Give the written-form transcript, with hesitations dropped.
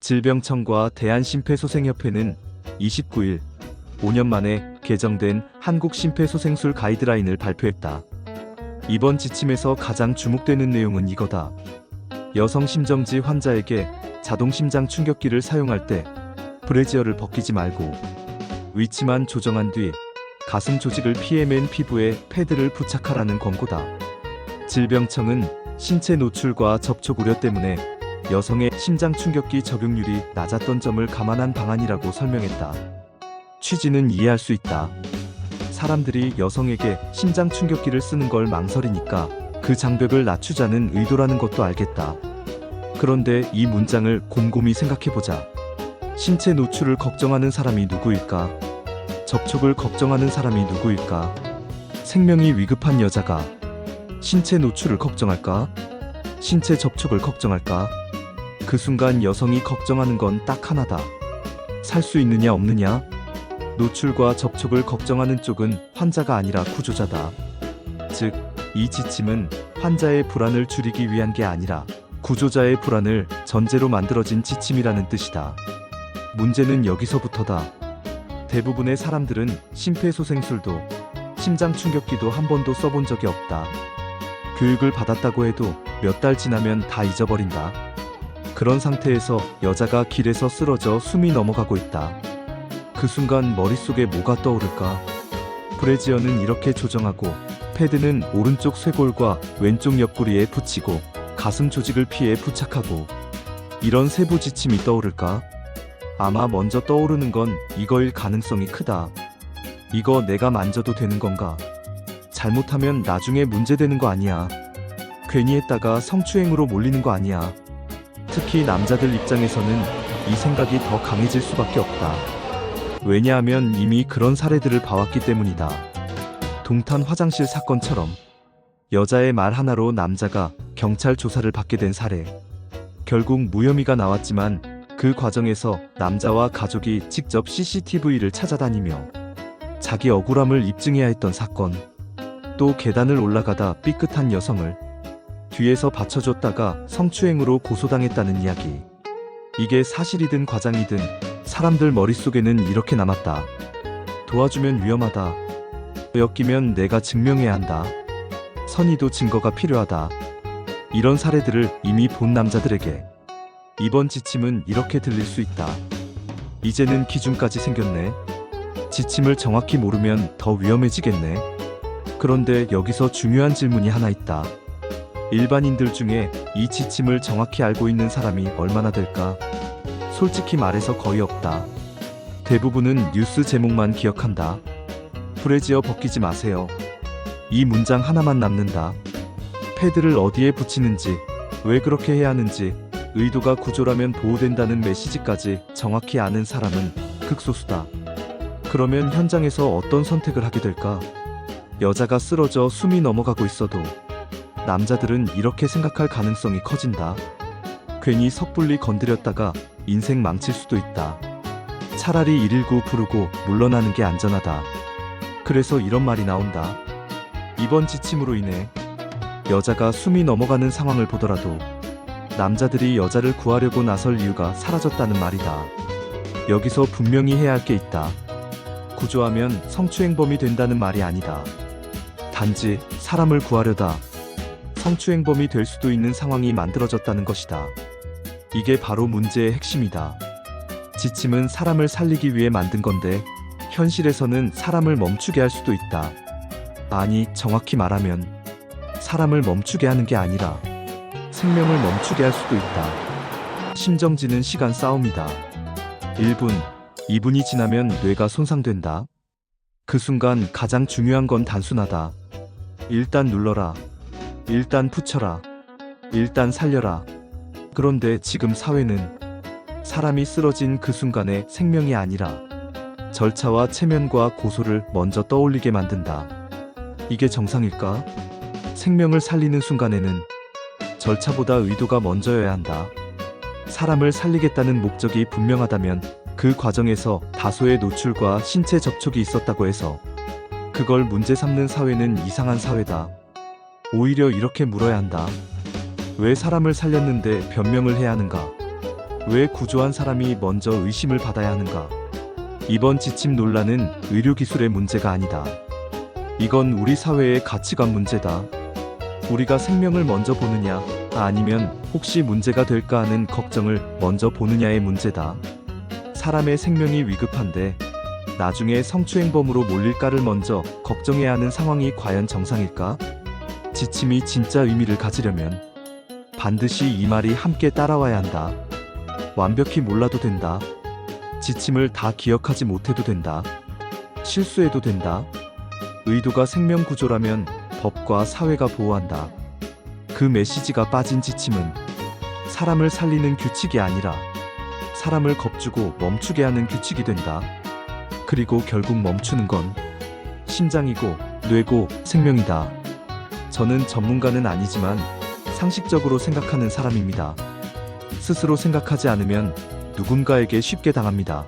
질병청과 대한심폐소생협회는 29일 5년 만에 개정된 한국 심폐소생술 가이드라인을 발표했다. 이번 지침에서 가장 주목되는 내용은 이거다. 여성 심정지 환자에게 자동심장 충격기를 사용할 때 브래지어를 벗기지 말고 위치만 조정한 뒤 가슴 조직을 피해 맨 피부에 패드를 부착하라는 권고다. 질병청은 신체 노출과 접촉 우려 때문에 여성의 심장 충격기 적용률이 낮았던 점을 감안한 방안이라고 설명했다. 취지는 이해할 수 있다. 사람들이 여성에게 심장 충격기를 쓰는 걸 망설이니까 그 장벽을 낮추자는 의도라는 것도 알겠다. 그런데 이 문장을 곰곰이 생각해보자. 신체 노출을 걱정하는 사람이 누구일까? 접촉을 걱정하는 사람이 누구일까? 생명이 위급한 여자가 신체 노출을 걱정할까? 신체 접촉을 걱정할까? 그 순간 여성이 걱정하는 건 딱 하나다. 살 수 있느냐 없느냐? 노출과 접촉을 걱정하는 쪽은 환자가 아니라 구조자다. 즉, 이 지침은 환자의 불안을 줄이기 위한 게 아니라 구조자의 불안을 전제로 만들어진 지침이라는 뜻이다. 문제는 여기서부터다. 대부분의 사람들은 심폐소생술도 심장 충격기도 한 번도 써본 적이 없다. 교육을 받았다고 해도 몇 달 지나면 다 잊어버린다. 그런 상태에서 여자가 길에서 쓰러져 숨이 넘어가고 있다. 그 순간 머릿속에 뭐가 떠오를까? 브래지어는 이렇게 조정하고, 패드는 오른쪽 쇄골과 왼쪽 옆구리에 붙이고, 가슴 조직을 피해 부착하고, 이런 세부 지침이 떠오를까? 아마 먼저 떠오르는 건 이거일 가능성이 크다. 이거 내가 만져도 되는 건가? 잘못하면 나중에 문제되는 거 아니야. 괜히 했다가 성추행으로 몰리는 거 아니야. 특히 남자들 입장에서는 이 생각이 더 강해질 수밖에 없다. 왜냐하면 이미 그런 사례들을 봐왔기 때문이다. 동탄 화장실 사건처럼 여자의 말 하나로 남자가 경찰 조사를 받게 된 사례. 결국 무혐의가 나왔지만 그 과정에서 남자와 가족이 직접 CCTV를 찾아다니며 자기 억울함을 입증해야 했던 사건. 또 계단을 올라가다 삐끗한 여성을 뒤에서 받쳐줬다가 성추행으로 고소당했다는 이야기. 이게 사실이든 과장이든 사람들 머릿속에는 이렇게 남았다. 도와주면 위험하다. 엮이면 내가 증명해야 한다. 선의도 증거가 필요하다. 이런 사례들을 이미 본 남자들에게 이번 지침은 이렇게 들릴 수 있다. 이제는 기준까지 생겼네. 지침을 정확히 모르면 더 위험해지겠네. 그런데 여기서 중요한 질문이 하나 있다. 일반인들 중에 이 지침을 정확히 알고 있는 사람이 얼마나 될까? 솔직히 말해서 거의 없다. 대부분은 뉴스 제목만 기억한다. 브래지어 벗기지 마세요. 이 문장 하나만 남는다. 패드를 어디에 붙이는지, 왜 그렇게 해야 하는지, 의도가 구조라면 보호된다는 메시지까지 정확히 아는 사람은 극소수다. 그러면 현장에서 어떤 선택을 하게 될까? 여자가 쓰러져 숨이 넘어가고 있어도 남자들은 이렇게 생각할 가능성이 커진다. 괜히 섣불리 건드렸다가 인생 망칠 수도 있다. 차라리 119 부르고 물러나는 게 안전하다. 그래서 이런 말이 나온다. 이번 지침으로 인해 여자가 숨이 넘어가는 상황을 보더라도 남자들이 여자를 구하려고 나설 이유가 사라졌다는 말이다. 여기서 분명히 해야 할 게 있다. 구조하면 성추행범이 된다는 말이 아니다. 단지 사람을 구하려다 성추행범이 될 수도 있는 상황이 만들어졌다는 것이다. 이게 바로 문제의 핵심이다. 지침은 사람을 살리기 위해 만든 건데 현실에서는 사람을 멈추게 할 수도 있다. 아니, 정확히 말하면 사람을 멈추게 하는 게 아니라 생명을 멈추게 할 수도 있다. 심정지는 시간 싸움이다. 1분, 2분이 지나면 뇌가 손상된다. 그 순간 가장 중요한 건 단순하다. 일단 눌러라. 일단 붙여라. 일단 살려라. 그런데 지금 사회는 사람이 쓰러진 그 순간에 생명이 아니라 절차와 체면과 고소를 먼저 떠올리게 만든다. 이게 정상일까? 생명을 살리는 순간에는 절차보다 의도가 먼저여야 한다. 사람을 살리겠다는 목적이 분명하다면 그 과정에서 다소의 노출과 신체 접촉이 있었다고 해서 그걸 문제 삼는 사회는 이상한 사회다. 오히려 이렇게 물어야 한다. 왜 사람을 살렸는데 변명을 해야 하는가? 왜 구조한 사람이 먼저 의심을 받아야 하는가? 이번 지침 논란은 의료기술의 문제가 아니다. 이건 우리 사회의 가치관 문제다. 우리가 생명을 먼저 보느냐, 아니면 혹시 문제가 될까 하는 걱정을 먼저 보느냐의 문제다. 사람의 생명이 위급한데 나중에 성추행범으로 몰릴까를 먼저 걱정해야 하는 상황이 과연 정상일까? 지침이 진짜 의미를 가지려면 반드시 이 말이 함께 따라와야 한다. 완벽히 몰라도 된다. 지침을 다 기억하지 못해도 된다. 실수해도 된다. 의도가 생명 구조라면 법과 사회가 보호한다. 그 메시지가 빠진 지침은 사람을 살리는 규칙이 아니라 사람을 겁주고 멈추게 하는 규칙이 된다. 그리고 결국 멈추는 건 심장이고 뇌고 생명이다. 저는 전문가는 아니지만 상식적으로 생각하는 사람입니다. 스스로 생각하지 않으면 누군가에게 쉽게 당합니다.